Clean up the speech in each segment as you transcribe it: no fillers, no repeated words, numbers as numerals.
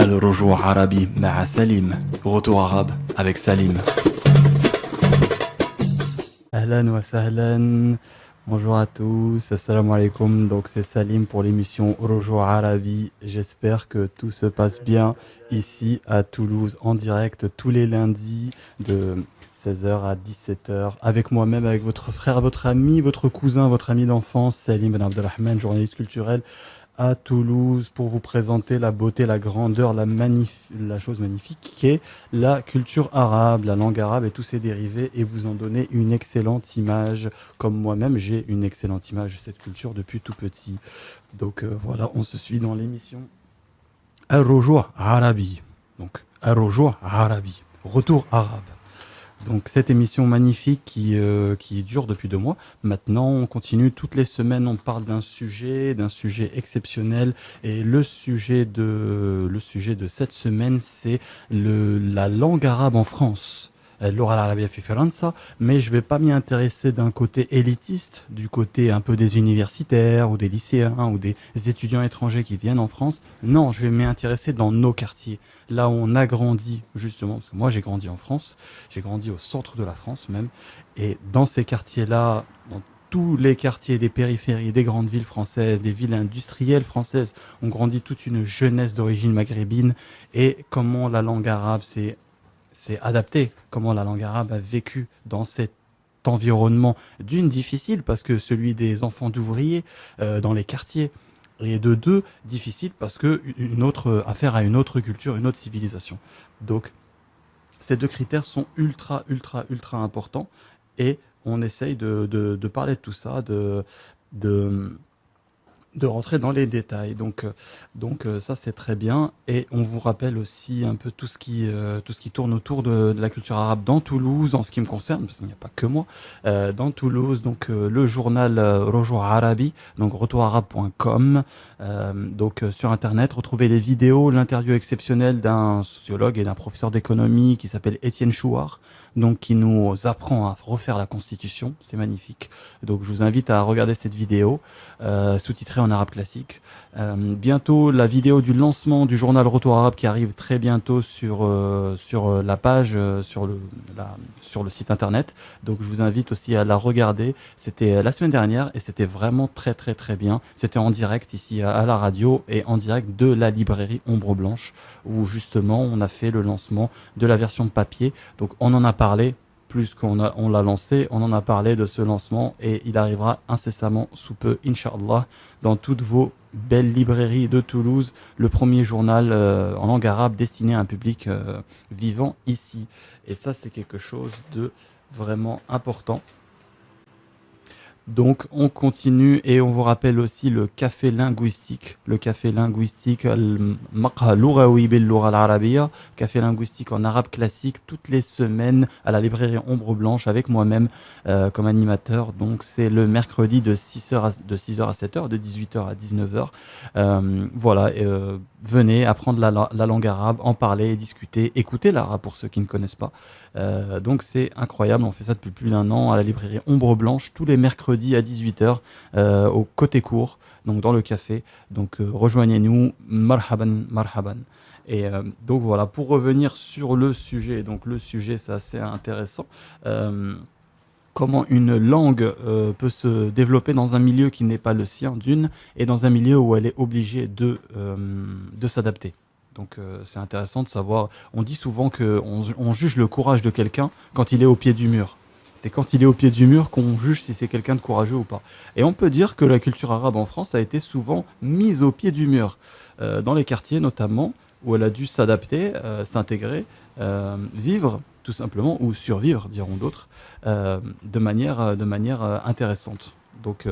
الرجوع عربي مع سليم. Retour arabe avec Salim. Ahlan wa sahlan. Bonjour à tous, assalamu alaikum. Donc c'est Salim pour l'émission Retour Arabi. J'espère que tout se passe bien ici à Toulouse en direct tous les lundis de 16h à 17h avec moi-même, avec votre frère, votre ami, votre cousin, votre ami d'enfance Salim Ben Abdelrahman, journaliste culturel à Toulouse pour vous présenter la beauté, la grandeur, la chose magnifique qui est la culture arabe, la langue arabe et tous ses dérivés et vous en donner une excellente image. Comme moi-même, j'ai une excellente image de cette culture depuis tout petit. Donc voilà, on se suit dans l'émission Ar-Rujou' Arabi. Donc Ar-Rujou' Arabi, retour arabe. Donc cette émission magnifique qui dure depuis 2 mois. Maintenant, on continue toutes les semaines. On parle d'un sujet exceptionnel. Et le sujet de cette semaine, c'est la langue arabe en France. L'oral arabia fi França, mais je vais pas m'y intéresser d'un côté élitiste, du côté un peu des universitaires ou des lycéens ou des étudiants étrangers qui viennent en France. Non, je vais m'y intéresser dans nos quartiers, là où on a grandi justement, parce que moi j'ai grandi en France, j'ai grandi au centre de la France même, et dans ces quartiers-là, dans tous les quartiers des périphéries, des grandes villes françaises, des villes industrielles françaises, on grandit toute une jeunesse d'origine maghrébine, et comment la langue arabe c'est adapté, comment la langue arabe a vécu dans cet environnement d'une difficile, parce que celui des enfants d'ouvriers dans les quartiers, et de deux, difficile parce que une autre affaire à une autre culture, une autre civilisation. Donc, ces deux critères sont ultra, ultra, ultra importants, et on essaye de parler de tout ça, de rentrer dans les détails. Donc ça c'est très bien. Et on vous rappelle aussi un peu tout ce qui tourne autour de la culture arabe dans Toulouse, en ce qui me concerne, parce qu'il n'y a pas que moi. Dans Toulouse, donc le journal Retour Arabi, donc retourarabe.com. Donc sur internet, retrouvez les vidéos, l'interview exceptionnelle d'un sociologue et d'un professeur d'économie qui s'appelle Étienne Chouard, donc qui nous apprend à refaire la Constitution. C'est magnifique. Donc je vous invite à regarder cette vidéo sous-titrée en arabe classique. Bientôt la vidéo du lancement du journal Retour Arabe qui arrive très bientôt sur la page, sur le site internet. Donc je vous invite aussi à la regarder. C'était la semaine dernière et c'était vraiment très très très bien. C'était en direct ici à la radio et en direct de la librairie Ombre Blanche où justement on a fait le lancement de la version papier. Donc on en a parlé. Plus qu'on l'a lancé, on en a parlé de ce lancement et il arrivera incessamment sous peu, Inch'Allah, dans toutes vos belles librairies de Toulouse, le premier journal en langue arabe destiné à un public vivant ici. Et ça, c'est quelque chose de vraiment important. Donc on continue et on vous rappelle aussi le café linguistique, Al-Maqha Lughawi bil-Lugha al-Arabiyya, café linguistique en arabe classique toutes les semaines à la librairie Ombre Blanche avec moi-même comme animateur. Donc c'est le mercredi de 6h à 7h, de 18h à 19h. Voilà, venez apprendre la langue arabe, en parler, discuter, écouter l'arabe pour ceux qui ne connaissent pas. Donc c'est incroyable, on fait ça depuis plus d'1 an à la librairie Ombre Blanche tous les mercredis à 18h au côté court, donc dans le café. Donc rejoignez-nous, marhaban, marhaban. Et donc voilà, pour revenir sur le sujet, donc le sujet c'est assez intéressant. Comment une langue peut se développer dans un milieu qui n'est pas le sien d'une, et dans un milieu où elle est obligée de s'adapter. Donc c'est intéressant de savoir, on dit souvent qu'on juge le courage de quelqu'un quand il est au pied du mur. C'est quand il est au pied du mur qu'on juge si c'est quelqu'un de courageux ou pas. Et on peut dire que la culture arabe en France a été souvent mise au pied du mur, dans les quartiers notamment, où elle a dû s'adapter, s'intégrer, vivre tout simplement, ou survivre, diront d'autres, de manière intéressante. Donc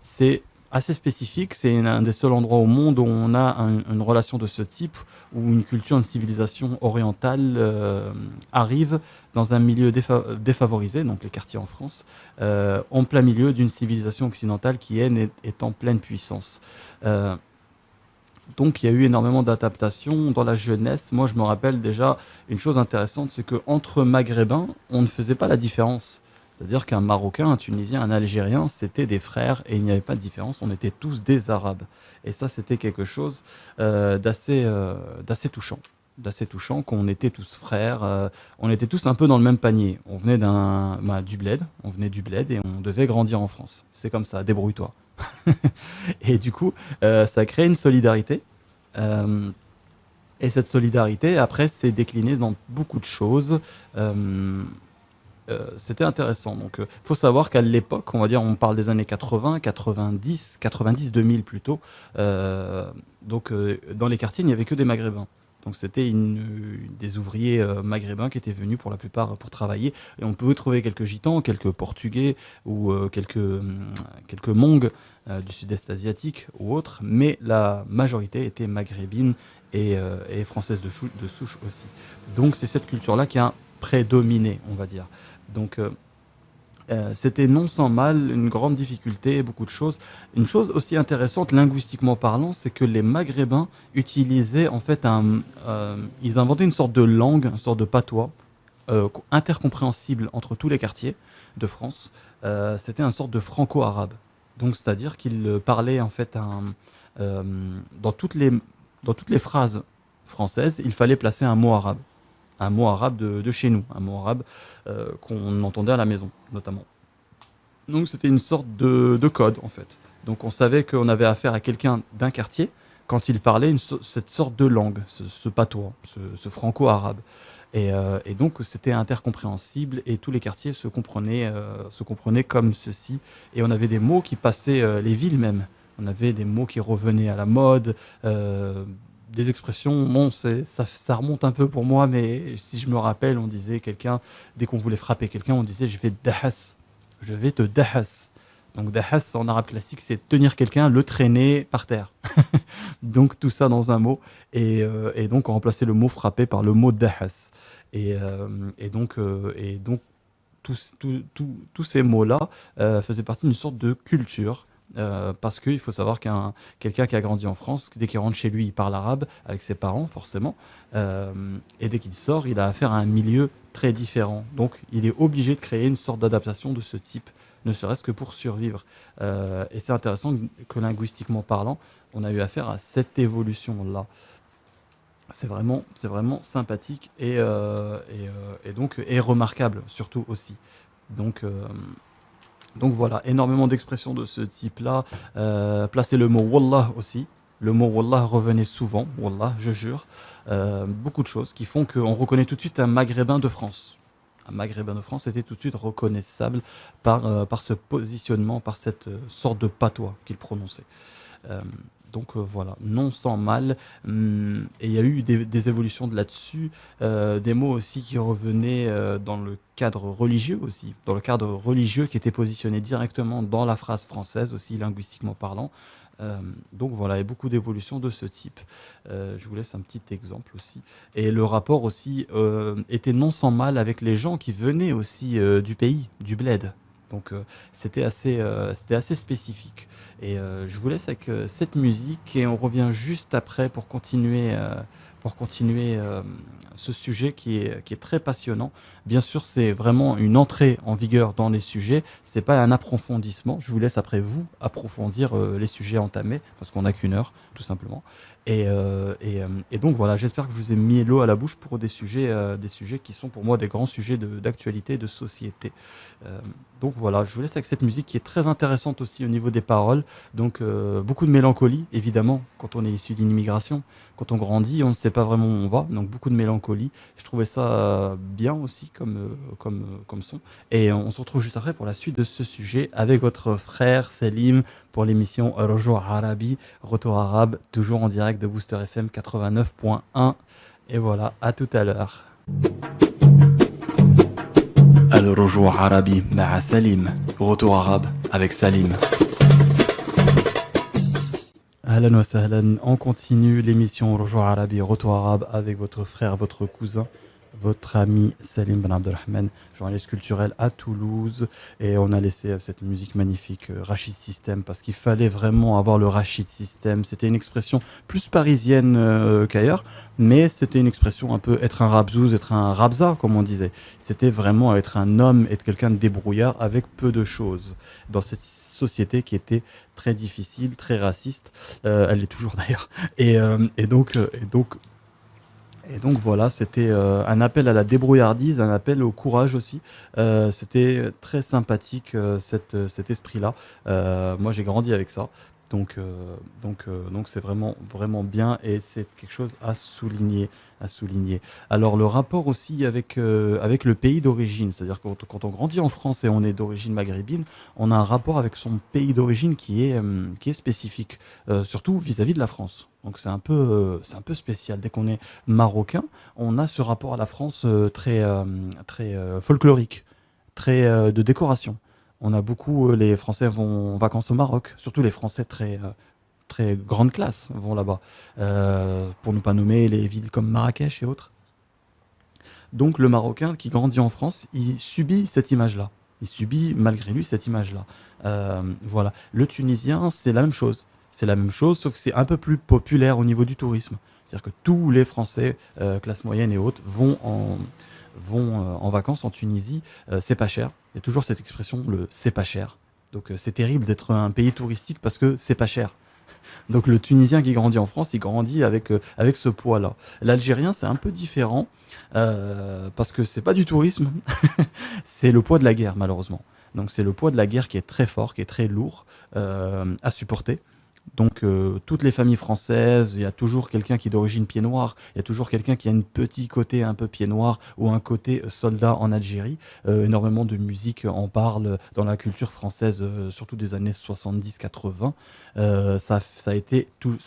c'est assez spécifique, c'est un des seuls endroits au monde où on a une relation de ce type, où une culture, une civilisation orientale arrive dans un milieu défavorisé, donc les quartiers en France, en plein milieu d'une civilisation occidentale qui est en pleine puissance. Donc il y a eu énormément d'adaptations dans la jeunesse. Moi je me rappelle déjà une chose intéressante, c'est qu'entre maghrébins, on ne faisait pas la différence. C'est-à-dire qu'un Marocain, un Tunisien, un Algérien, c'était des frères et il n'y avait pas de différence, on était tous des Arabes. Et ça, c'était quelque chose d'assez touchant. D'assez touchant qu'on était tous frères, on était tous un peu dans le même panier. On venait du bled, on venait du bled et on devait grandir en France. C'est comme ça, débrouille-toi. Et du coup, ça a créé une solidarité. euh, et cette solidarité, après, s'est déclinée dans beaucoup de choses. Euh, C'était intéressant. Donc, il faut savoir qu'à l'époque, on va dire, on parle des années 80, 90, 90, 2000 plutôt. Dans les quartiers, il n'y avait que des Maghrébins. Donc, c'était des ouvriers maghrébins qui étaient venus pour la plupart pour travailler. Et on pouvait trouver quelques Gitans, quelques Portugais ou quelques Mongs du sud-est asiatique ou autres. Mais la majorité était maghrébine et française de souche aussi. Donc, c'est cette culture-là qui a prédominé, on va dire. Donc, c'était non sans mal, une grande difficulté, beaucoup de choses. Une chose aussi intéressante, linguistiquement parlant, c'est que les Maghrébins utilisaient en fait ils inventaient une sorte de langue, une sorte de patois intercompréhensible entre tous les quartiers de France. C'était une sorte de franco-arabe. Donc, c'est-à-dire qu'ils parlaient en fait euh, dans dans toutes les phrases françaises, il fallait placer un mot arabe de chez nous, un mot arabe qu'on entendait à la maison, notamment. Donc c'était une sorte de code, en fait. Donc on savait qu'on avait affaire à quelqu'un d'un quartier quand il parlait cette sorte de langue, ce patois, ce franco-arabe. Et donc c'était intercompréhensible et tous les quartiers se comprenaient comme ceci. Et on avait des mots qui passaient les villes même. On avait des mots qui revenaient à la mode, des expressions. Bon, ça remonte un peu pour moi, mais si je me rappelle, on disait dès qu'on voulait frapper quelqu'un, on disait je vais te dahas, je vais te dahas. Donc dahas en arabe classique, c'est tenir quelqu'un, le traîner par terre. Donc tout ça dans un mot. Et donc on remplaçait le mot frapper par le mot dahas. Et donc tous ces mots-là faisaient partie d'une sorte de culture. Parce qu'il faut savoir quelqu'un qui a grandi en France, dès qu'il rentre chez lui, il parle arabe avec ses parents, forcément. Et dès qu'il sort, il a affaire à un milieu très différent. Donc, il est obligé de créer une sorte d'adaptation de ce type, ne serait-ce que pour survivre. Et c'est intéressant que linguistiquement parlant, on a eu affaire à cette évolution-là. C'est vraiment sympathique et donc et remarquable surtout aussi. Donc, euh, donc voilà, énormément d'expressions de ce type-là. Placer le mot Wallah aussi. Le mot Wallah revenait souvent, Wallah, je jure. Beaucoup de choses qui font qu'on reconnaît tout de suite un Maghrébin de France. Un Maghrébin de France était tout de suite reconnaissable par ce positionnement, par cette sorte de patois qu'il prononçait. Euh, donc voilà, non sans mal. Et il y a eu des évolutions de là-dessus, des mots aussi qui revenaient dans le cadre religieux aussi, dans le cadre religieux qui était positionné directement dans la phrase française aussi, linguistiquement parlant. Donc voilà, et beaucoup d'évolutions de ce type. Je vous laisse un petit exemple aussi. Et le rapport aussi était non sans mal avec les gens qui venaient aussi du pays, du bled. Donc c'était assez spécifique. Et je vous laisse avec cette musique et on revient juste après pour continuer ce sujet qui est très passionnant. Bien sûr, c'est vraiment une entrée en vigueur dans les sujets. C'est pas un approfondissement. Je vous laisse après vous approfondir les sujets entamés parce qu'on n'a qu'une heure, tout simplement. Et donc voilà, j'espère que je vous ai mis l'eau à la bouche pour des sujets qui sont pour moi des grands sujets d'actualité, de société. Euh, donc voilà, je vous laisse avec cette musique qui est très intéressante aussi au niveau des paroles. Donc beaucoup de mélancolie, évidemment, quand on est issu d'une immigration. Quand on grandit, on ne sait pas vraiment où on va. Donc beaucoup de mélancolie. Je trouvais ça bien aussi comme son. Et on se retrouve juste après pour la suite de ce sujet avec votre frère Selim pour l'émission Retour Arabi, Retour Arabe, toujours en direct de Booster FM 89.1. Et voilà, à tout à l'heure. الرجوع عربي مع سليم Retour arabe avec Salim. Ahlan wa sahlan, on continue l'émission Retour Arabi, Retour Arabe avec votre frère, votre cousin votre ami Salim Ben Abdelrahman, journaliste culturel à Toulouse. Et on a laissé cette musique magnifique, Rachid System, parce qu'il fallait vraiment avoir le Rachid System. C'était une expression plus parisienne qu'ailleurs, mais c'était une expression un peu être un rabzouz, être un rabza, comme on disait. C'était vraiment être un homme, être quelqu'un de débrouillard avec peu de choses. Dans cette société qui était très difficile, très raciste, elle l'est toujours d'ailleurs. Et donc voilà, c'était un appel à la débrouillardise, un appel au courage aussi. C'était très sympathique cet esprit-là. Moi, j'ai grandi avec ça. Donc c'est vraiment, vraiment bien et c'est quelque chose à souligner, à souligner. Alors le rapport aussi avec le pays d'origine, c'est-à-dire quand on grandit en France et on est d'origine maghrébine, on a un rapport avec son pays d'origine qui est spécifique, surtout vis-à-vis de la France. Donc c'est un peu spécial. Dès qu'on est marocain, on a ce rapport à la France très folklorique, très de décoration. On a beaucoup, les Français vont en vacances au Maroc, surtout les Français très grande classe vont là-bas, pour ne pas nommer les villes comme Marrakech et autres. Donc le Marocain qui grandit en France, il subit cette image-là. Il subit malgré lui cette image-là. Voilà. Le Tunisien, c'est la même chose. C'est la même chose, sauf que c'est un peu plus populaire au niveau du tourisme. C'est-à-dire que tous les Français, classe moyenne et haute, vont en vacances en Tunisie. C'est pas cher. Il y a toujours cette expression, le c'est pas cher. Donc c'est terrible d'être un pays touristique parce que c'est pas cher. Donc le Tunisien qui grandit en France, il grandit avec ce poids-là. L'Algérien, c'est un peu différent parce que c'est pas du tourisme, c'est le poids de la guerre malheureusement. Donc c'est le poids de la guerre qui est très fort, qui est très lourd à supporter. Donc toutes les familles françaises, il y a toujours quelqu'un qui est d'origine pied noir, il y a toujours quelqu'un qui a un petit côté un peu pied noir ou un côté soldat en Algérie. Énormément de musique en parle dans la culture française, surtout des années 70-80. Ça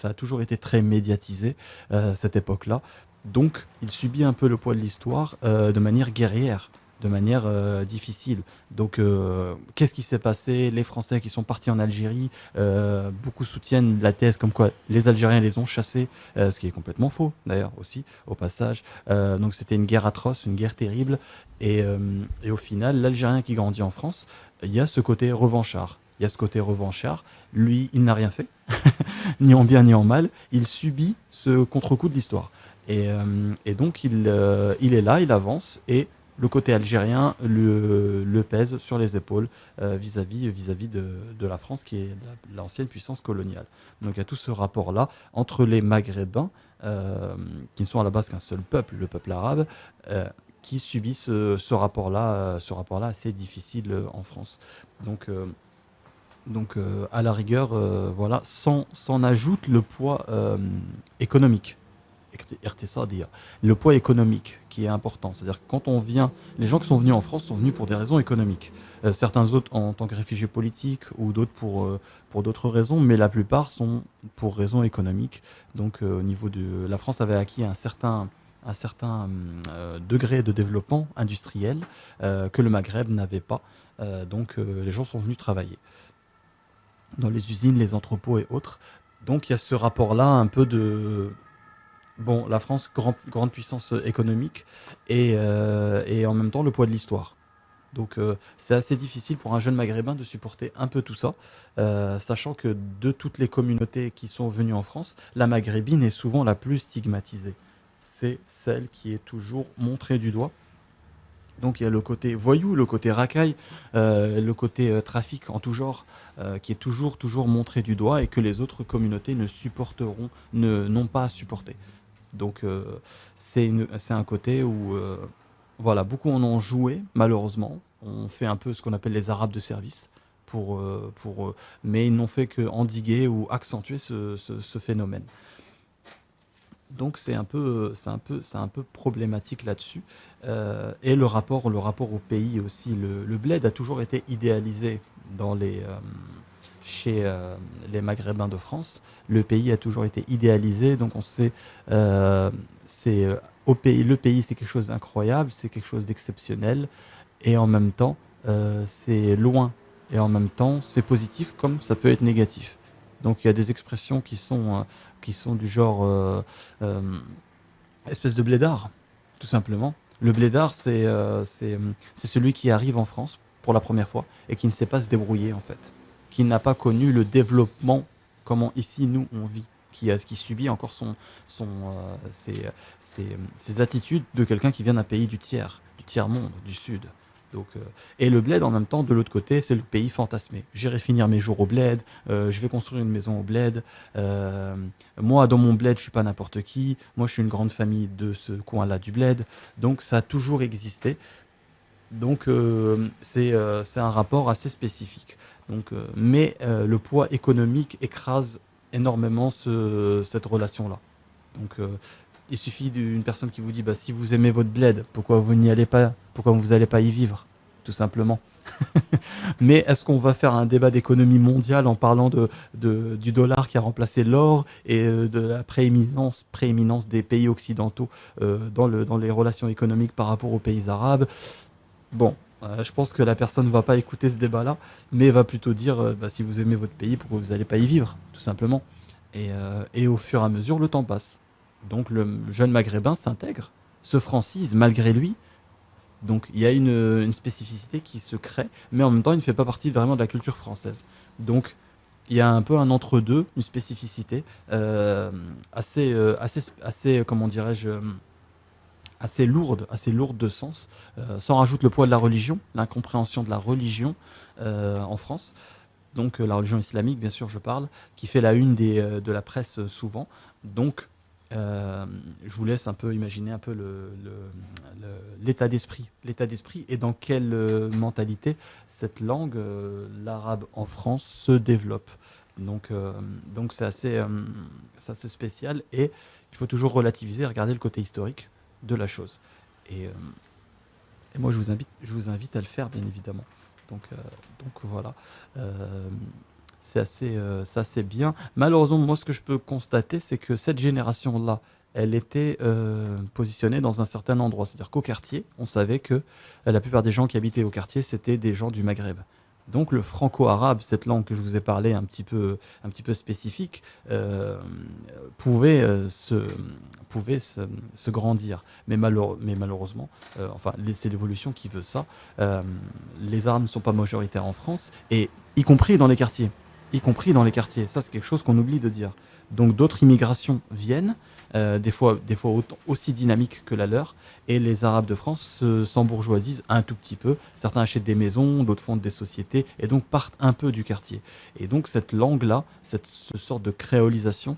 a toujours été très médiatisé, cette époque-là. Donc il subit un peu le poids de l'histoire de manière guerrière, de manière difficile. Donc, qu'est-ce qui s'est passé? Les Français qui sont partis en Algérie, beaucoup soutiennent la thèse comme quoi les Algériens les ont chassés, ce qui est complètement faux d'ailleurs aussi, au passage. Donc c'était une guerre atroce, une guerre terrible. Et au final, l'Algérien qui grandit en France, il y a ce côté revanchard. Il y a ce côté revanchard. Lui, il n'a rien fait, ni en bien ni en mal. Il subit ce contre-coup de l'histoire. Et donc, il est là, il avance, et le côté algérien le pèse sur les épaules vis-à-vis de la France, qui est l'ancienne puissance coloniale. Donc il y a tout ce rapport-là entre les Maghrébins, qui ne sont à la base qu'un seul peuple, le peuple arabe, qui subit ce rapport-là assez difficile en France. Donc, euh, donc, à la rigueur, voilà, s'en ajoute le poids économique. اقتصادية. Le poids économique qui est important. C'est-à-dire que quand on vient, les gens qui sont venus en France sont venus pour des raisons économiques. Certains autres en tant que réfugiés politiques ou d'autres pour d'autres raisons, mais la plupart sont pour raisons économiques. Donc au niveau de la France avait acquis un certain degré de développement industriel que le Maghreb n'avait pas. Donc les gens sont venus travailler dans les usines, les entrepôts et autres. Donc il y a ce rapport-là un peu de bon, la France, grande puissance économique et en même temps le poids de l'histoire. Donc c'est assez difficile pour un jeune maghrébin de supporter un peu tout ça, sachant que de toutes les communautés qui sont venues en France, la maghrébine est souvent la plus stigmatisée. C'est celle qui est toujours montrée du doigt. Donc il y a le côté voyou, le côté racaille, le côté trafic en tout genre, qui est toujours, toujours montré du doigt et que les autres communautés ne supporteront, n'ont pas à supporter. Donc c'est un côté où voilà, beaucoup en ont joué, malheureusement. On fait un peu ce qu'on appelle les Arabes de service, mais ils n'ont fait que endiguer ou accentuer ce phénomène. Donc c'est un peu problématique là-dessus. Et le rapport au pays aussi. Le bled a toujours été idéalisé chez les Maghrébins de France. Le pays a toujours été idéalisé, donc on sait, c'est au pays, le pays c'est quelque chose d'incroyable, c'est quelque chose d'exceptionnel, et en même temps c'est loin, et en même temps c'est positif comme ça peut être négatif. Donc il y a des expressions qui sont du genre euh, espèce de blédard, tout simplement. Le blédard, c'est celui qui arrive en France pour la première fois et qui ne sait pas se débrouiller en fait, qui n'a pas connu le développement comment ici nous on vit, qui subit encore ses attitudes de quelqu'un qui vient d'un pays du tiers monde, du sud. Donc, et le bled en même temps, de l'autre côté, c'est le pays fantasmé. J'irai finir mes jours au bled, je vais construire une maison au bled. euh, Moi, dans mon bled, je suis pas n'importe qui. Moi, je suis une grande famille de ce coin-là du bled. Donc, ça a toujours existé. Donc, c'est un rapport assez spécifique. Donc, le poids économique écrase énormément cette relation-là. Donc, il suffit d'une personne qui vous dit, bah, si vous aimez votre bled, pourquoi vous n'y allez pas, pourquoi vous n'allez pas y vivre, tout simplement. Mais est-ce qu'on va faire un débat d'économie mondiale en parlant du dollar qui a remplacé l'or et de la prééminence des pays occidentaux dans les relations économiques par rapport aux pays arabes? Bon, je pense que la personne ne va pas écouter ce débat-là, mais va plutôt dire, bah, si vous aimez votre pays, pourquoi vous n'allez pas y vivre, tout simplement. Et au fur et à mesure, le temps passe. Donc le jeune maghrébin s'intègre, se francise malgré lui. Donc il y a une spécificité qui se crée, mais en même temps, il ne fait pas partie vraiment de la culture française. Donc il y a un peu un entre-deux, une spécificité assez, comment dirais-je, assez lourde de sens. S'en rajoute le poids de la religion, l'incompréhension de la religion en France. Donc la religion islamique, bien sûr, je parle, qui fait la une de la presse souvent. Donc je vous laisse un peu imaginer un peu l'état d'esprit et dans quelle mentalité cette langue, l'arabe en France, se développe. Donc c'est assez spécial et il faut toujours relativiser et regarder le côté historique de la chose. Et, euh, et moi, je vous invite à le faire, bien évidemment. Donc, euh, donc voilà. Euh, c'est assez bien. Malheureusement, moi, ce que je peux constater, c'est que cette génération-là, elle était positionnée dans un certain endroit. C'est-à-dire qu'au quartier, on savait que la plupart des gens qui habitaient au quartier, c'était des gens du Maghreb. Donc le franco-arabe, cette langue que je vous ai parlé un petit peu spécifique, pouvait, se grandir. Mais malheureusement, c'est l'évolution qui veut ça. euh, les Arabes ne sont pas majoritaires en France, et y compris dans les quartiers. Y compris dans les quartiers. Ça, c'est quelque chose qu'on oublie de dire. Donc d'autres immigrations viennent, des fois aussi dynamiques que la leur, et les Arabes de France s'embourgeoisisent un tout petit peu. Certains achètent des maisons, d'autres fondent des sociétés, et donc partent un peu du quartier. Et donc cette langue-là, ce sorte de créolisation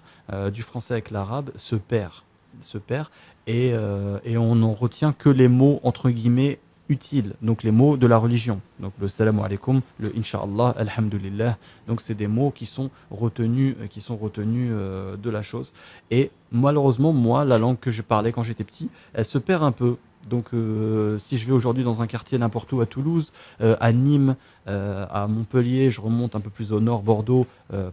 du français avec l'arabe se perd, et on n'en retient que les mots entre guillemets utiles, donc les mots de la religion. Donc le salam alaikum, le inshallah, alhamdulillah. Donc c'est des mots qui sont retenus de la chose. Et malheureusement, moi, la langue que je parlais quand j'étais petit, elle se perd un peu. Donc si je vais aujourd'hui dans un quartier n'importe où à Toulouse, à Nîmes, à Montpellier, je remonte un peu plus au nord, Bordeaux,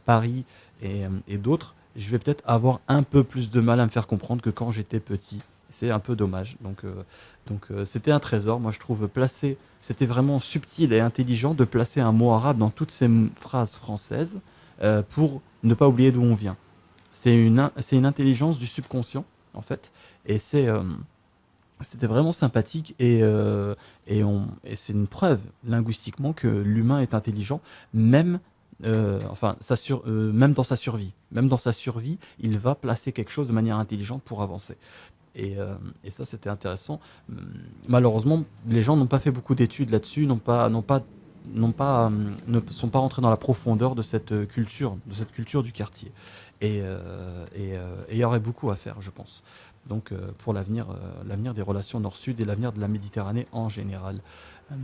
Paris et d'autres, je vais peut-être avoir un peu plus de mal à me faire comprendre que quand j'étais petit. C'est un peu dommage. C'était un trésor, moi je trouve, c'était vraiment subtil et intelligent de placer un mot arabe dans toutes ces phrases françaises pour ne pas oublier d'où on vient. C'est une intelligence du subconscient, en fait, et c'était vraiment sympathique et c'est une preuve linguistiquement que l'humain est intelligent, même, même dans sa survie. Même dans sa survie, il va placer quelque chose de manière intelligente pour avancer. Et ça, c'était intéressant. Malheureusement, les gens n'ont pas fait beaucoup d'études là-dessus, ne sont pas rentrés dans la profondeur de cette culture du quartier. Et il y aurait beaucoup à faire, je pense. Donc, pour l'avenir des relations Nord-Sud et l'avenir de la Méditerranée en général. Euh,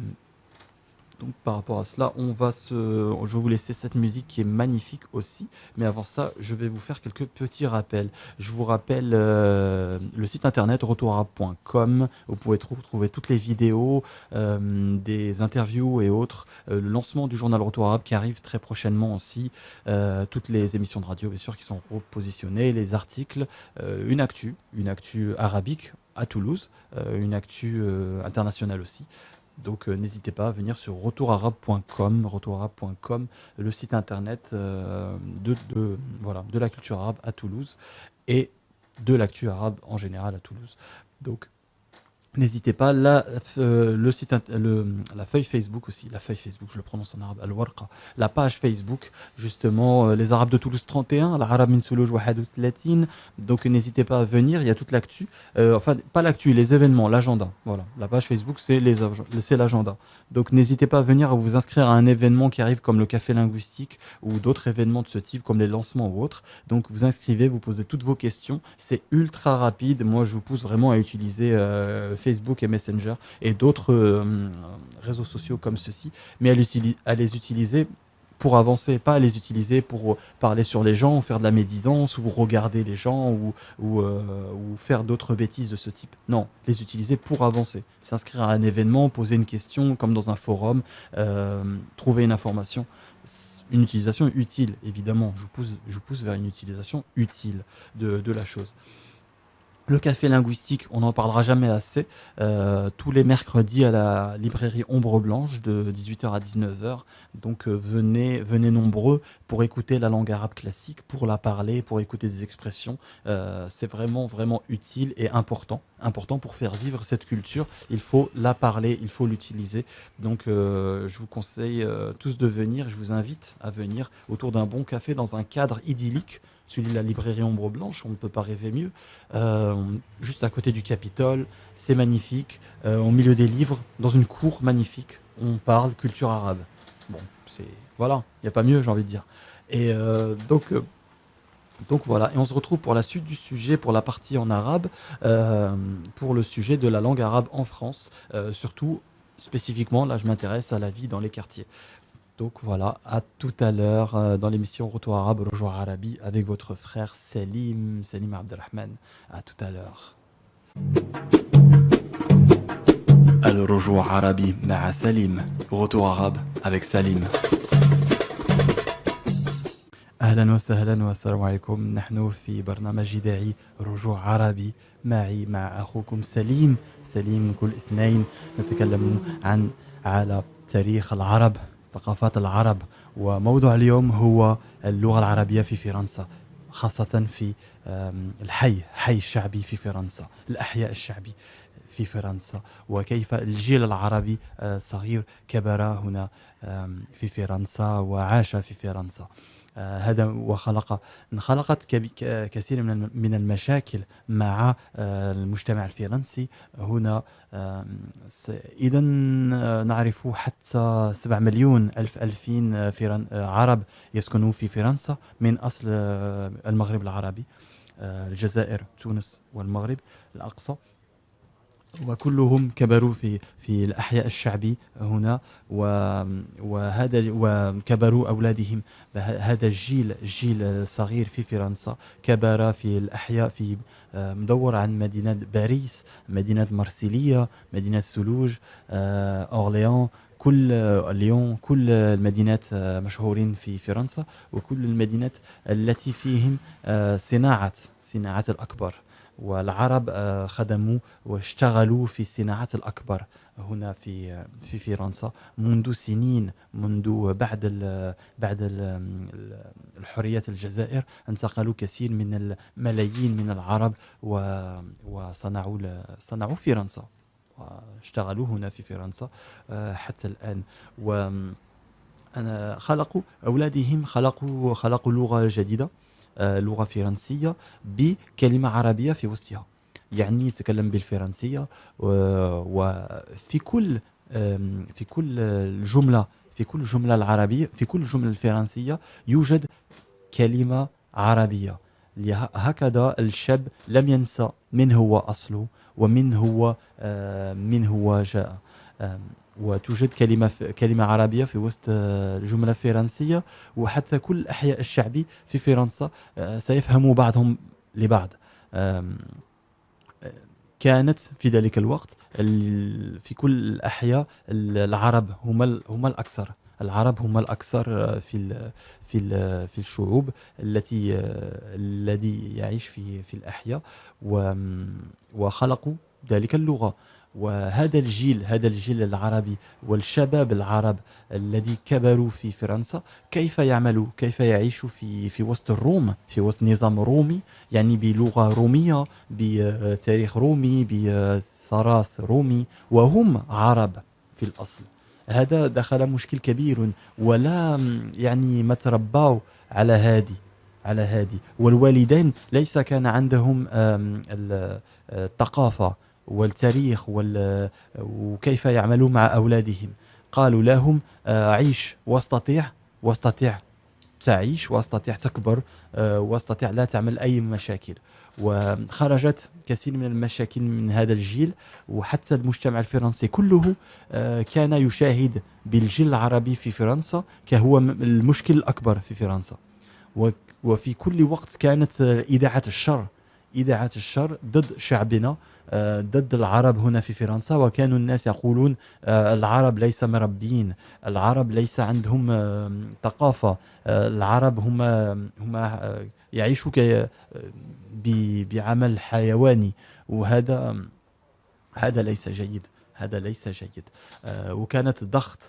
donc par rapport à cela, je vais vous laisser cette musique qui est magnifique aussi. Mais avant ça, je vais vous faire quelques petits rappels. Je vous rappelle le site internet retourarabe.com. Vous pouvez trouver toutes les vidéos, des interviews et autres. Le lancement du journal Retour Arabe qui arrive très prochainement aussi. Toutes les émissions de radio, bien sûr, qui sont repositionnées, les articles, une actu arabique à Toulouse, une actu internationale aussi. Donc n'hésitez pas à venir sur retourarabe.com, le site internet voilà, de la culture arabe à Toulouse et de l'actu arabe en général à Toulouse. Donc N'hésitez pas, là, le site, la feuille Facebook aussi, la feuille Facebook, je le prononce en arabe, Al-Warqa, la page Facebook, justement, les Arabes de Toulouse 31, l'Arab min Soulouj Wahadou Latine, donc n'hésitez pas à venir, il y a toute l'actu, enfin, pas l'actu, les événements, l'agenda, voilà, la page Facebook, c'est l'agenda. Donc n'hésitez pas à venir, à vous inscrire à un événement qui arrive comme le café linguistique ou d'autres événements de ce type, comme les lancements ou autres. Donc vous inscrivez, vous posez toutes vos questions. C'est ultra rapide. Moi, je vous pousse vraiment à utiliser Facebook et Messenger et d'autres réseaux sociaux comme ceux-ci, mais à les utiliser pour avancer, pas à les utiliser pour parler sur les gens, faire de la médisance ou regarder les gens ou faire d'autres bêtises de ce type. Non, les utiliser pour avancer. S'inscrire à un événement, poser une question comme dans un forum, trouver une information. Une utilisation utile, évidemment. Je vous pousse vers une utilisation utile de la chose. Le café linguistique, on n'en parlera jamais assez. Tous les mercredis à la librairie Ombre Blanche de 18h à 19h. Donc venez nombreux pour écouter la langue arabe classique, pour la parler, pour écouter des expressions. C'est vraiment, vraiment utile et important. Important pour faire vivre cette culture. Il faut la parler, il faut l'utiliser. Donc je vous conseille tous de venir. Je vous invite à venir autour d'un bon café dans un cadre idyllique. Celui de la librairie Ombre Blanche, on ne peut pas rêver mieux. Euh, Juste à côté du Capitole, c'est magnifique. Au milieu des livres, dans une cour magnifique, on parle culture arabe. Bon, c'est voilà, il n'y a pas mieux, j'ai envie de dire. Et donc voilà, et on se retrouve pour la suite du sujet, pour la partie en arabe, pour le sujet de la langue arabe en France, surtout spécifiquement, là je m'intéresse à la vie dans les quartiers. Donc voilà, à tout à l'heure dans l'émission Retour arabe, Retour Arabi avec votre frère Salim Abdelrahman. À tout à l'heure. الرجوع عربي مع سليم. Retour arabe avec Salim. أهلا وسهلا والسلام عليكم. نحن في برنامج إذاعي رجوع عربي مع أخوكم سليم كل اثنين. نتكلم على تاريخ العرب، ثقافات العرب، وموضوع اليوم هو اللغة العربية في فرنسا، خاصة في حي الشعبي في فرنسا، الأحياء الشعبي في فرنسا، وكيف الجيل العربي الصغير كبر هنا في فرنسا وعاش في فرنسا. هذا انخلقت كثير من المشاكل مع المجتمع الفرنسي هنا. إذا نعرف حتى 7 مليون ألفين عرب يسكنون في فرنسا من أصل المغرب العربي، الجزائر، تونس والمغرب الأقصى، وكلهم كبروا في الأحياء الشعبي هنا، وكبروا أولادهم. هذا الجيل الصغير في فرنسا كبر في الأحياء في مدور عن مدينة باريس، مدينة مرسيلية، مدينة سولوج، أورليون، ليون، كل المدينات مشهورين في فرنسا، وكل المدينات التي فيهم صناعة الأكبر. والعرب خدموا واشتغلوا في الصناعات الأكبر هنا في فرنسا منذ سنين، منذ بعد الحرية الجزائر انتقلوا كثير من الملايين من العرب وصنعوا فرنسا واشتغلوا هنا في فرنسا حتى الآن. أنا أولادهم خلقوا لغة جديدة، لغة فرنسية بكلمة عربية في وسطها، يعني يتكلم بالفرنسية، وفي كل جملة العربية، في كل جملة الفرنسية يوجد كلمة عربية. هكذا الشاب لم ينسى من هو أصله ومن هو جاء. وتوجد كلمة عربية في وسط الجملة الفرنسية، وحتى كل الأحياء الشعبي في فرنسا سيفهموا بعضهم لبعض. كانت في ذلك الوقت في كل الأحياء العرب هم الأكثر. العرب هم الأكثر في الشعوب الذي يعيش في الأحياء، وخلقوا ذلك اللغة. وهذا الجيل هذا الجيل العربي والشباب العرب الذي كبروا في فرنسا كيف يعملوا كيف يعيشوا في وسط الروم في وسط نظام رومي يعني بلغة رومية بتاريخ رومي بثراث رومي وهم عرب في الأصل هذا دخل مشكل كبير ولا يعني ما تربوا على هذه والوالدين ليس كان عندهم الثقافة والتاريخ وكيف يعملون مع أولادهم قالوا لهم عيش واستطيع تعيش واستطيع تكبر واستطيع لا تعمل أي مشاكل وخرجت كثير من المشاكل من هذا الجيل وحتى المجتمع الفرنسي كله كان يشاهد بالجيل العربي في فرنسا كهو المشكل الأكبر في فرنسا و- وفي كل وقت كانت إذاعة الشر ضد شعبنا ضد العرب هنا في فرنسا وكانوا الناس يقولون العرب ليس مربين العرب ليس عندهم ثقافة العرب هم يعيشوا بعمل حيواني وهذا ليس جيد هذا ليس جيد وكانت ضغط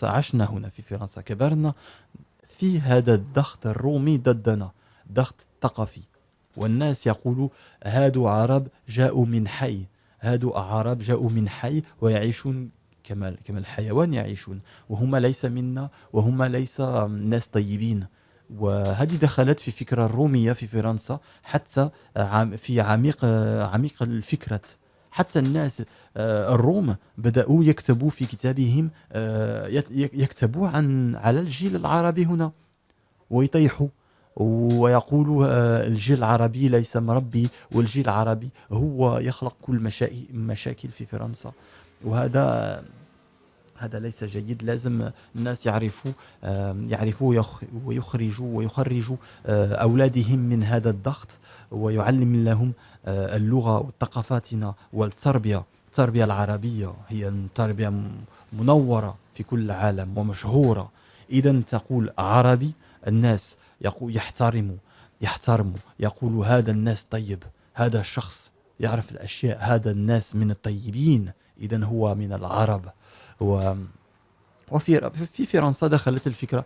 عشنا هنا في فرنسا كبرنا في هذا الضغط الرومي ضدنا ضغط ثقافي والناس يقولوا هادو عرب جاءوا من حي هادو عرب جاءوا من حي ويعيشون كما الحيوان يعيشون وهم ليس منا وهم ليس ناس طيبين وهذه دخلت في فكرة الرومية في فرنسا حتى في عميق الفكرة حتى الناس الروم بدأوا يكتبوا في كتابهم يكتبوا على الجيل العربي هنا ويطيحوا ويقولوا الجيل العربي ليس مربي والجيل العربي هو يخلق كل مشاكل في فرنسا وهذا ليس جيد لازم الناس يعرفوا ويخرجوا أولادهم من هذا الضغط ويعلم لهم اللغة وثقافاتنا والتربية التربية العربية هي تربية منورة في كل العالم ومشهورة إذا تقول عربي الناس يحترموا يقولوا هذا الناس طيب هذا الشخص يعرف الأشياء هذا الناس من الطيبين إذا هو من العرب و في فرنسا دخلت الفكرة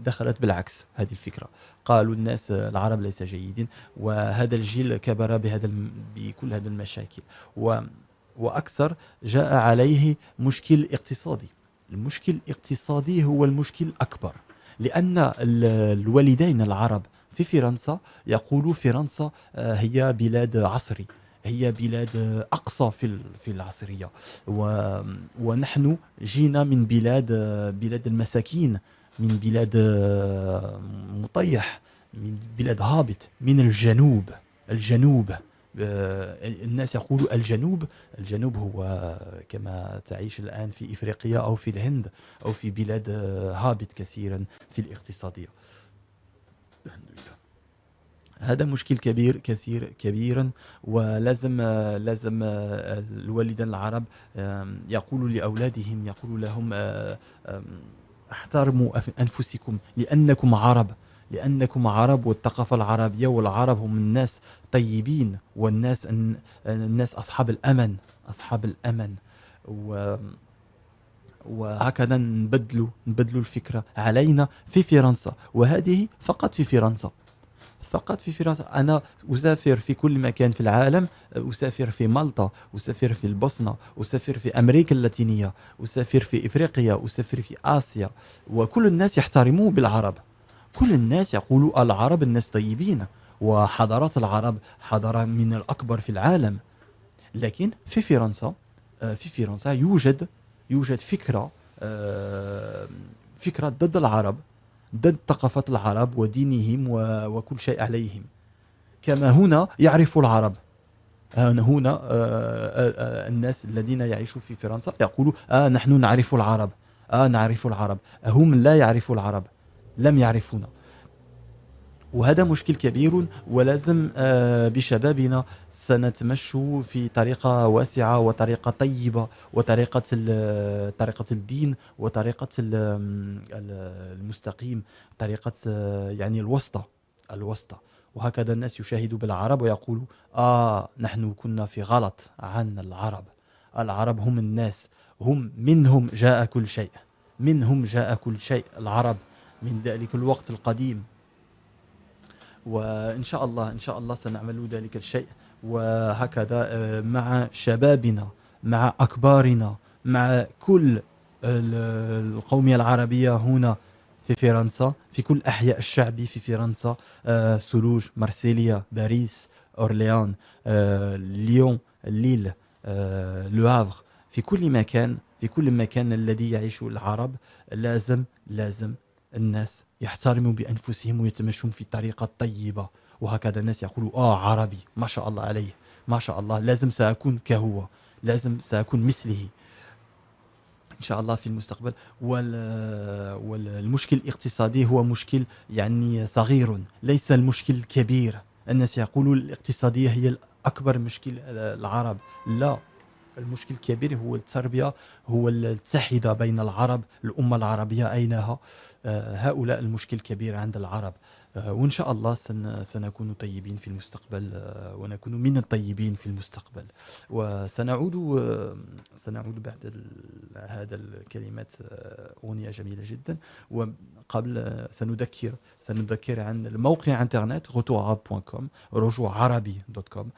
دخلت بالعكس هذه الفكرة قالوا الناس العرب ليس جيدين وهذا الجيل كبر بكل هذه المشاكل وأكثر جاء عليه مشكل اقتصادي المشكل الاقتصادي هو المشكل الأكبر لأن الوالدين العرب في فرنسا يقولوا فرنسا هي بلاد عصري هي بلاد أقصى في العصرية ونحن جينا من بلاد المساكين من بلاد مطيح من بلاد هابط من الجنوب الناس يقولوا الجنوب هو كما تعيش الآن في إفريقيا أو في الهند أو في بلاد هابط كثيرا في الاقتصادية هذا مشكل كبيرا ولازم الوالدين العرب يقولوا لأولادهم يقولوا لهم احترموا أنفسكم لأنكم عرب والثقافة العربية والعرب هم الناس طيبين والناس الناس أصحاب الأمن وهكذا نبدلوا الفكرة علينا في فرنسا وهذه فقط في فرنسا أنا أسافر في كل مكان في العالم أسافر في مالطا أسافر في البوسنة أسافر في أمريكا اللاتينية أسافر في إفريقيا أسافر في آسيا وكل الناس يحترموا بالعرب كل الناس يقولوا العرب الناس طيبين وحضارات العرب حضارة من الأكبر في العالم لكن في فرنسا يوجد فكرة ضد العرب ضد ثقافة العرب ودينهم وكل شيء عليهم كما هنا يعرف العرب هنا الناس الذين يعيشوا في فرنسا يقولوا نحن نعرف العرب نعرف العرب هم لا يعرفوا العرب لم يعرفونا وهذا مشكل كبير ولازم بشبابنا سنتمشوا في طريقة واسعة وطريقة طيبة وطريقة طريقة الدين وطريقة المستقيم طريقة يعني الوسطى وهكذا الناس يشاهدوا بالعرب ويقولوا نحن كنا في غلط عن العرب. العرب هم الناس، هم منهم جاء كل شيء، منهم جاء كل شيء العرب من ذلك الوقت القديم. وإن شاء الله إن شاء الله سنعمل ذلك الشيء، وهكذا مع شبابنا، مع أكبارنا، مع كل القومية العربية هنا في فرنسا، في كل أحياء الشعب في فرنسا، سولوج، مارسيليا، باريس، أورليان، ليون، ليل، لو هافر، في كل مكان، في كل مكان الذي يعيش العرب لازم الناس يحترموا بأنفسهم ويتمشون في الطريقة الطيبة. وهكذا الناس يقولوا عربي ما شاء الله عليه، ما شاء الله، لازم سأكون كهو، لازم سأكون مثله إن شاء الله في المستقبل. والمشكل الاقتصادي هو مشكل يعني صغير، ليس المشكل الكبير. الناس يقولوا الاقتصادية هي الأكبر مشكل العرب، لا، المشكل الكبير هو التربية، هو التحدة بين العرب، الأمة العربية أينها. هؤلاء المشكل الكبير عند العرب. وإن شاء الله سنكون طيبين في المستقبل، ونكون من الطيبين في المستقبل. وسنعود سنعود بعد هذا الكلمات، أغنية جميلة جدا. وقبل سنذكر عن الموقع انترنت retourarabe.com، رجوع عربي دوت كوم.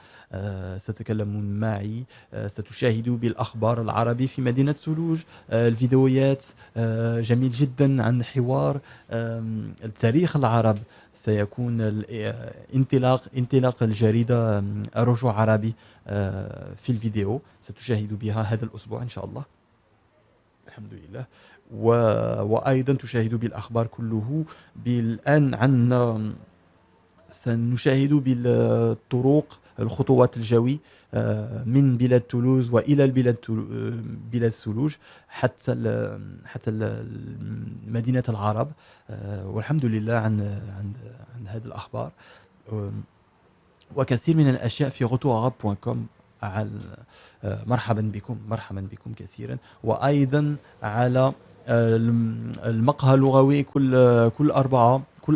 ستكلمون معي، ستشاهدوا بالأخبار العربي في مدينة سولوج، الفيديوهات جميل جدا عن حوار التاريخ العرب. سيكون انطلاق الجريدة رجوع عربي في الفيديو، ستشاهدوا بها هذا الأسبوع إن شاء الله، الحمد لله. وأيضا تشاهدوا بالأخبار كله. بالآن عندنا سنشاهد بالطرق الخطوات الجوي من بلاد تولوز وإلى بلاد سولوج حتى مدينة العرب. والحمد لله عن هذه الأخبار وكثير من الأشياء في retourarabe.com. مرحبا بكم كثيرا. وأيضا على المقهى اللغوي كل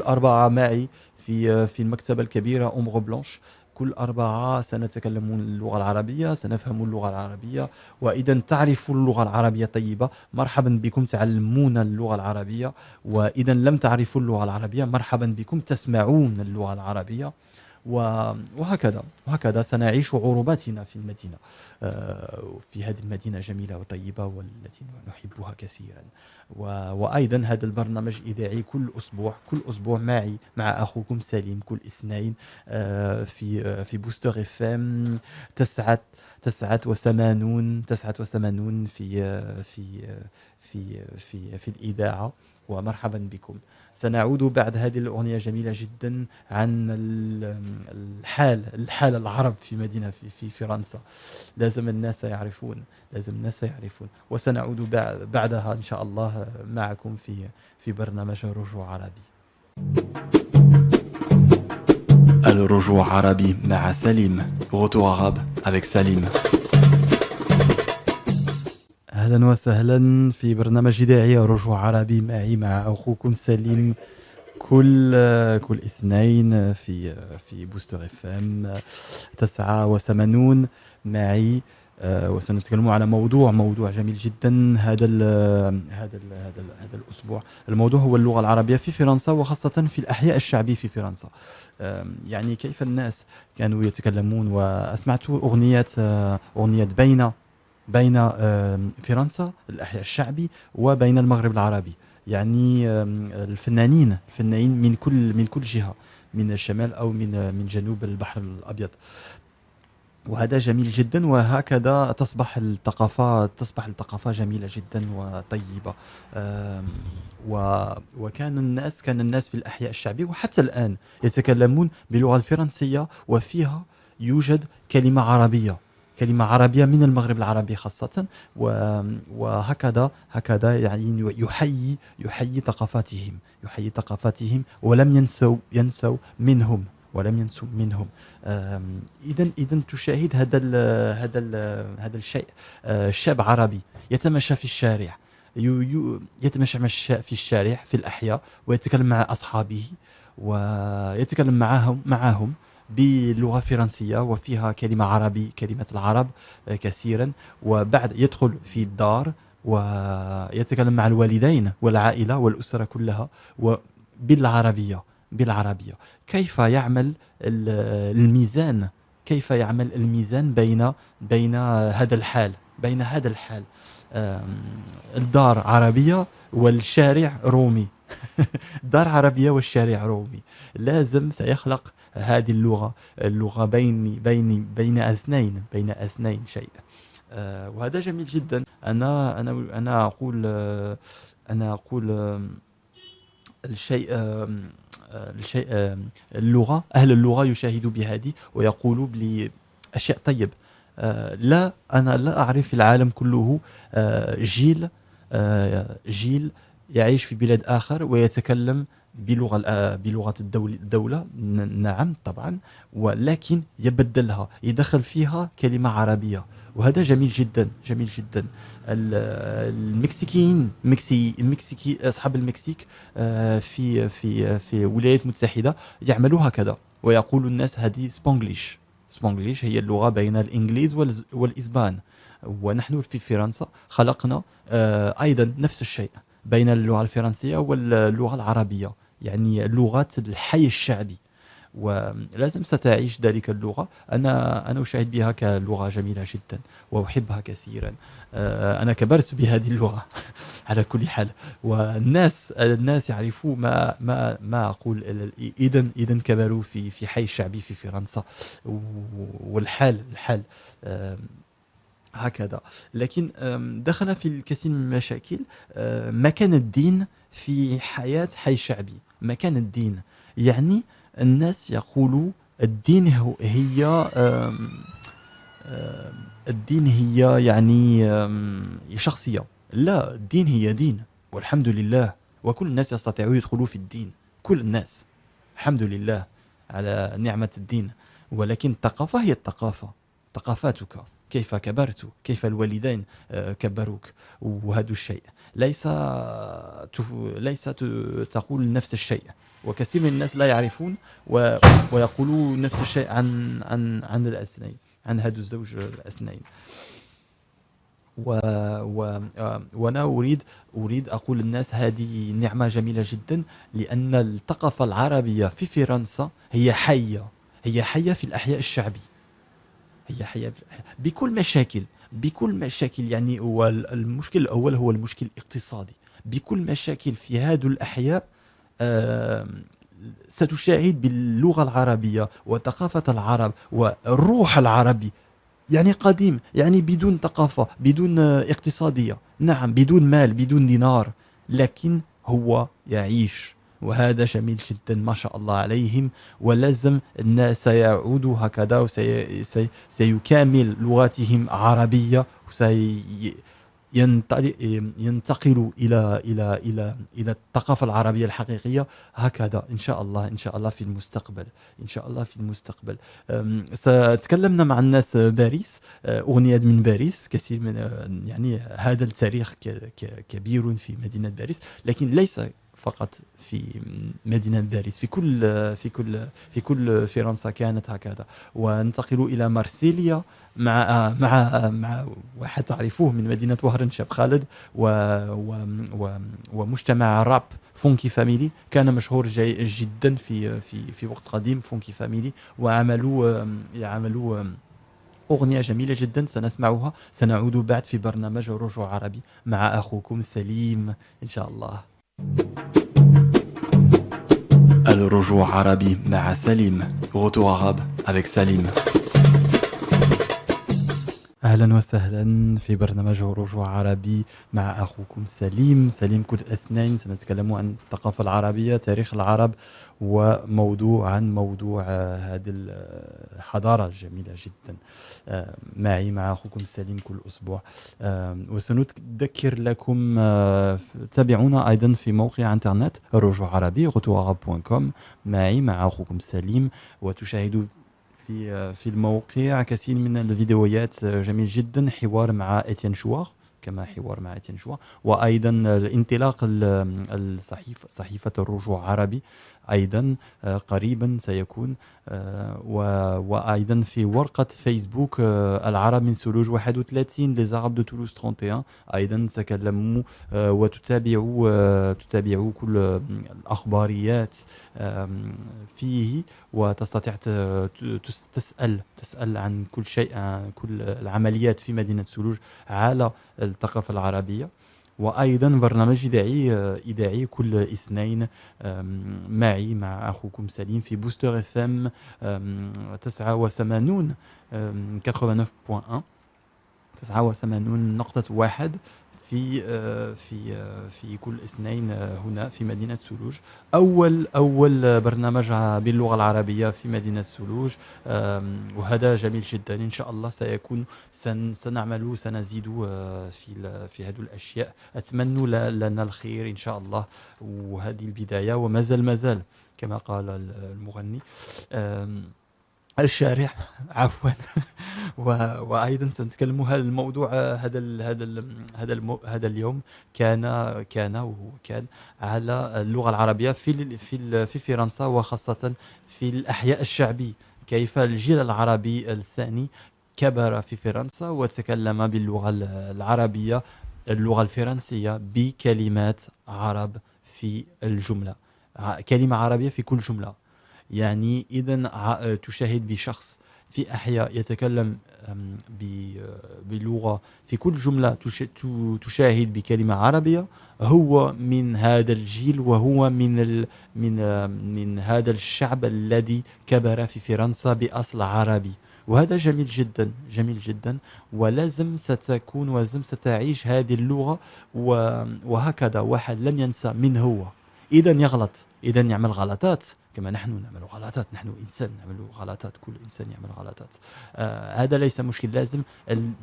أربعة معي في المكتبة الكبيرة أومغ بلانش. كل أربعة سنتكلمون اللغة العربية، سنفهم اللغة العربية. وإذا تعرفوا اللغة العربية طيبة، مرحبا بكم تعلمون اللغة العربية. وإذا لم تعرفوا اللغة العربية، مرحبا بكم تسمعون اللغة العربية. وهكذا سنعيش عروباتنا في المدينة، في هذه المدينة جميلة وطيبة والتي نحبها كثيرا. وأيضا هذا البرنامج إذاعي كل أسبوع معي مع أخوكم سليم، كل اثنين في بوستر اف ام 89 في الإذاعة. ومرحبا بكم. سنعود بعد هذه الأغنية جميلة جدا عن الحال العرب في مدينة في فرنسا. لازم الناس يعرفون. وسنعود بعدها إن شاء الله معكم في برنامج رجوع عربي. الرجوع عربي مع سليم. Retour arabe avec Salim. أهلا وسهلا في برنامج إذاعي رجوع عربي مع أخوكم سليم، كل اثنين في بوستر اف ام 89 معي. وسنتكلم على موضوع جميل جدا هذا الأسبوع. الموضوع هو اللغة العربية في فرنسا، وخاصة في الأحياء الشعبية في فرنسا. يعني كيف الناس كانوا يتكلمون. وأسمعت أغنية بين فرنسا الأحياء الشعبي وبين المغرب العربي. يعني الفنانين من كل جهة، من الشمال أو من جنوب البحر الأبيض. وهذا جميل جدا. وهكذا تصبح الثقافة جميلة جدا وطيبة. وكان الناس في الأحياء الشعبية وحتى الآن يتكلمون باللغة الفرنسية، وفيها يوجد كلمة عربية من المغرب العربي خاصة. وهكذا يعني يحيي ثقافاتهم ولم ينسوا منهم. إذن تشاهد هذا الشيء. شاب عربي يتمشى في الشارع، في الأحياء، ويتكلم مع أصحابه، ويتكلم معهم باللغة الفرنسية، وفيها كلمة عربي، كلمة العرب كثيرا. وبعد يدخل في الدار ويتكلم مع الوالدين والعائلة والأسرة كلها بالعربية. بالعربية كيف يعمل الميزان، كيف يعمل الميزان بين هذا الحال، بين هذا الحال. الدار عربية والشارع رومي. دار عربية والشارع رومي. لازم سيخلق هذه اللغة بين اثنين شيء. وهذا جميل جدا. أنا أقول الشيء اللغة، أهل اللغة يشاهدوا بهذه ويقولوا لي أشياء طيب. لا، أنا لا أعرف في العالم كله جيل يعيش في بلاد آخر ويتكلم بلغة الدولة. نعم طبعا، ولكن يبدلها، يدخل فيها كلمة عربية. وهذا جميل جدا، جميل جدا. المكسيكيين، المكسيكي أصحاب المكسيك في الولايات المتحدة يعملوا هكذا، ويقول الناس هذه سبونغليش. سبونغليش هي اللغة بين الإنجليز والإسبان. ونحن في فرنسا خلقنا أيضا نفس الشيء بين اللغة الفرنسية واللغة العربية، يعني لغة الحي الشعبي. ولازم ستعيش ذلك اللغة. أنا أشاهد بها كلغة جميلة جدا وأحبها كثيرا. أنا كبرت بهذه اللغة على كل حال. والناس يعرفوا ما أقول. إذا كبروا في حي الشعبي في فرنسا. والحال هكذا. لكن دخل في الكثير من المشاكل مكان الدين في حياة حي شعبي. مكان الدين، يعني الناس يقولوا الدين هي يعني شخصية. لا، الدين هي دين والحمد لله، وكل الناس يستطيعون يدخلوا في الدين، كل الناس، الحمد لله على نعمة الدين. ولكن الثقافة هي الثقافة، ثقافاتك، كيف كبرت، كيف الوالدين كبروك. وهذا الشيء ليس تقول نفس الشيء. وكثير من الناس لا يعرفون ويقولون نفس الشيء عن الاثنين، عن هذا الزوج الاثنين. وانا اريد اقول للناس هذه نعمه جميله جدا، لان الثقافه العربيه في فرنسا هي حيه، هي حيه في الاحياء الشعبي، هي حيه بكل مشاكل. يعني هو المشكل الاول هو المشكل الاقتصادي. بكل مشاكل في هذه الاحياء ستشاهد باللغه العربيه وثقافه العرب والروح العربي، يعني قديم، يعني بدون ثقافة، بدون اقتصادية، نعم، بدون مال، بدون دينار، لكن هو يعيش. وهذا جميل جدا، ما شاء الله عليهم. ولازم الناس سيعودوا هكذا وسيكمل لغتهم عربية، ينتقلوا إلى الثقافة العربية الحقيقية هكذا إن شاء الله، إن شاء الله في المستقبل، إن شاء الله في المستقبل. تكلمنا مع الناس باريس، أغنية من باريس، كثير من يعني هذا التاريخ كبير في مدينة باريس، لكن ليس فقط في مدينة باريس، في كل فرنسا كانت هكذا. وننتقل إلى مارسيليا مع واحد تعرفوه من مدينة وهران، شاب خالد، ومجتمع راب فونكي فاميلي كان مشهور جدا في وقت قديم، فونكي فاميلي، يعملوا أغنية جميلة جدا سنسمعها. سنعود بعد في برنامج رجوع عربي مع أخوكم سليم إن شاء الله. الرجوع عربي مع سليم، Retour arabe avec Salim. أهلا وسهلا في برنامج رجوع عربي مع أخوكم سليم كل الاثنين. سنتكلم عن الثقافة العربية، تاريخ العرب، عن موضوع هذه الحضارة الجميلة جدا. مع أخوكم سليم كل أسبوع. وسنذكر لكم تابعونا أيضا في موقع انترنت رجوع عربي retourarabe.com مع أخوكم سليم، وتشاهدوا في الموقع كثير من الفيديوهات جميل جدا. حوار مع إتيان شوار كما حوار مع تنجوى. وأيضا الانطلاق صحيفة الرجوع عربي أيضا قريبا سيكون. وأيضا في ورقة فيسبوك العرب من سلوج 31 Les Arabes de Toulouse 31 أيضا تكلموا تتابعوا كل الأخباريات فيه، وتستطيع تسأل عن كل شيء، عن كل العمليات في مدينة سلوج على الثقافة العربية. وأيضا برنامج إذاعي كل اثنين معي مع أخوكم سليم في بوستر اف ام 89 89.1 89.1 في كل اثنين هنا في مدينة سلوج. أول برنامج باللغة العربية في مدينة سلوج، وهذا جميل جدا. إن شاء الله سيكون سنعمل سنزيد في هذه الأشياء. أتمنى لنا الخير إن شاء الله، وهذه البداية ومازال كما قال المغني الشارع عفوا. وايضا سنتكلم هذا الموضوع هذا اليوم كان على اللغه العربيه في فرنسا، وخاصه في الاحياء الشعبي، كيف الجيل العربي الثاني كبر في فرنسا وتكلم باللغه العربيه، اللغه الفرنسيه، بكلمات عرب في الجمله، كلمه عربيه في كل جمله. يعني إذا تشاهد بشخص في أحياء يتكلم بلغة في كل جملة تشاهد بكلمة عربية، هو من هذا الجيل، وهو من هذا الشعب الذي كبر في فرنسا بأصل عربي. وهذا جميل جدا، ولازم ستعيش هذه اللغة. وهكذا واحد لم ينسى من هو. إذا يغلط، إذا يعمل غلطات كما نحن نعمل غلطات، نحن إنسان نعمل غلطات، كل إنسان يعمل غلطات. هذا ليس مشكل، لازم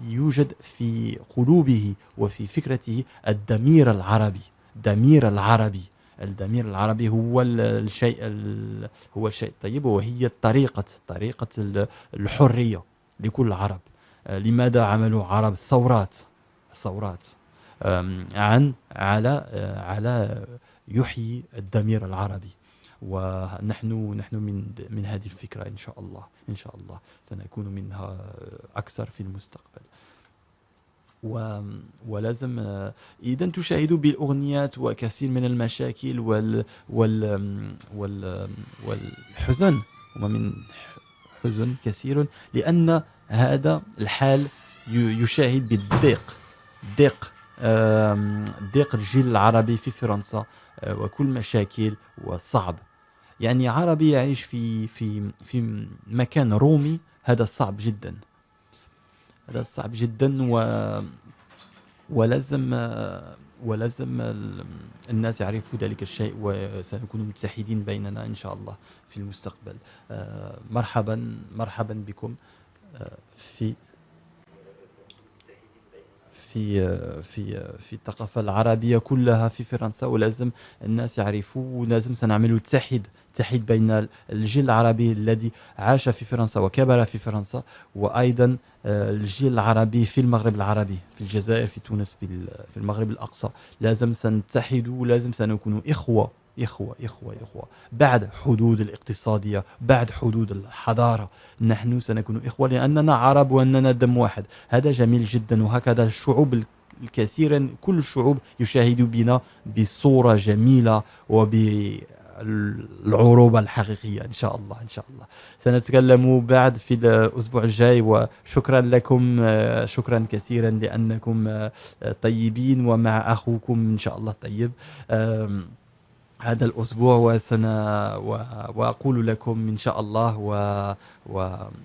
يوجد في قلوبه وفي فكرته الضمير العربي. الضمير العربي هو الشيء الطيب، وهي طريقة الحرية لكل العرب. لماذا عملوا عرب ثورات على يحيي الضمير العربي. ونحن من هذه الفكرة إن شاء الله سنكون منها أكثر في المستقبل. ولازم إذا تشاهدوا بالأغنيات وكثير من المشاكل والحزن، ومن حزن كثير، لأن هذا الحال يشاهد بالضيق، ضيق الجيل العربي في فرنسا، وكل مشاكل وصعب. يعني عربي يعيش في مكان رومي، هذا صعب جدا. ولازم الناس يعرفوا ذلك الشيء، وسنكون متحدين بيننا إن شاء الله في المستقبل. مرحبا بكم في الثقافة العربية كلها في فرنسا. ولازم الناس يعرفوا، ولازم سنعمل تحيد بين الجيل العربي الذي عاش في فرنسا وكبر في فرنسا، وأيضا الجيل العربي في المغرب العربي، في الجزائر، في تونس، في المغرب الأقصى. لازم سنتحد، ولازم سنكون إخوة بعد حدود الاقتصادية، بعد حدود الحضارة. نحن سنكون إخوة لأننا عرب وأننا دم واحد. هذا جميل جدا. وهكذا الشعوب الكثيرة، كل الشعوب يشاهد بنا بصورة جميلة وبالعروبة الحقيقية. إن شاء الله سنتكلم بعد في الأسبوع الجاي. وشكرا لكم، شكرا كثيرا لأنكم طيبين، ومع أخوكم إن شاء الله طيب هذا الأسبوع. وأقول لكم إن شاء الله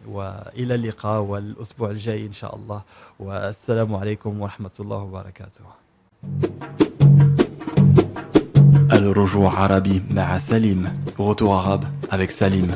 وإلى اللقاء، والأسبوع الجاي إن شاء الله. والسلام عليكم ورحمة الله وبركاته. الرجوع عربي مع سليم. Retour arabe avec Salim.